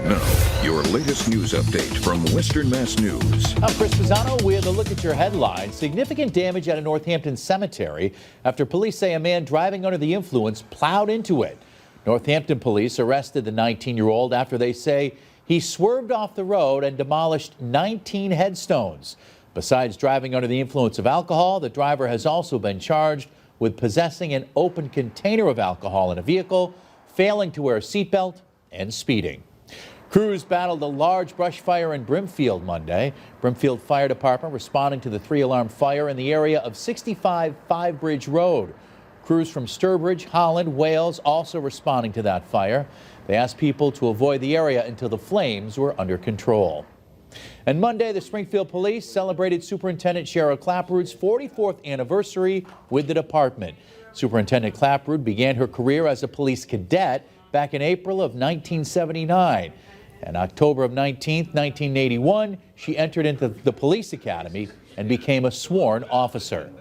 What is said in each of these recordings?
Now, your latest news update from Western Mass News. I'm Chris Pisano with a look at your headlines. Significant damage at a Northampton cemetery after police say a man driving under the influence plowed into it. Northampton police arrested the 19-year-old after they say he swerved off the road and demolished 19 headstones. Besides driving under the influence of alcohol, the driver has also been charged with possessing an open container of alcohol in a vehicle, failing to wear a seatbelt, and speeding. Crews battled a large brush fire in Brimfield Monday. Brimfield Fire Department responding to the 3-alarm fire in the area of 65 Five Bridge Road. Crews from Sturbridge, Holland, Wales also responding to that fire. They asked people to avoid the area until the flames were under control. And Monday, the Springfield Police celebrated Superintendent Cheryl Clapprood's 44th anniversary with the department. Superintendent Clapprood began her career as a police cadet back in April of 1979. In October of 1981, she entered into the police academy and became a sworn officer.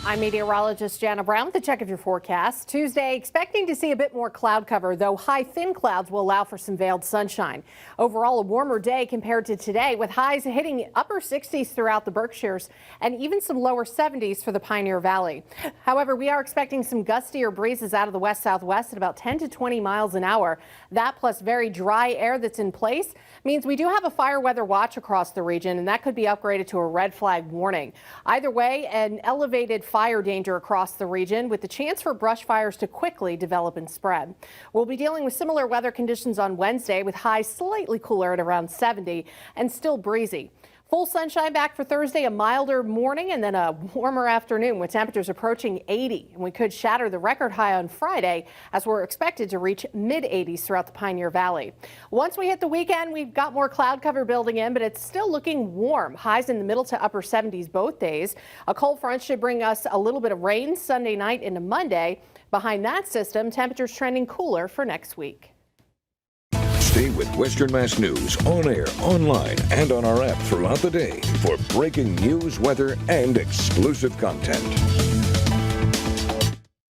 I'm meteorologist Jana Brown with a check of your forecast. Tuesday, expecting to see a bit more cloud cover, though high thin clouds will allow for some veiled sunshine. Overall, a warmer day compared to today, with highs hitting upper 60s throughout the Berkshires and even some lower 70s for the Pioneer Valley. However, we are expecting some gustier breezes out of the west-southwest at about 10 to 20 miles an hour. That plus very dry air that's in place means we do have a fire weather watch across the region, and that could be upgraded to a red flag warning. Either way, an elevated fire danger across the region with the chance for brush fires to quickly develop and spread. We'll be dealing with similar weather conditions on Wednesday with highs slightly cooler at around 70 and still breezy. Full sunshine back for Thursday, a milder morning and then a warmer afternoon with temperatures approaching 80. And we could shatter the record high on Friday as we're expected to reach mid-80s throughout the Pioneer Valley. Once we hit the weekend, we've got more cloud cover building in, but it's still looking warm. Highs in the middle to upper 70s both days. A cold front should bring us a little bit of rain Sunday night into Monday. Behind that system, temperatures trending cooler for next week. Stay with Western Mass News on air, online, and on our app throughout the day for breaking news, weather, and exclusive content.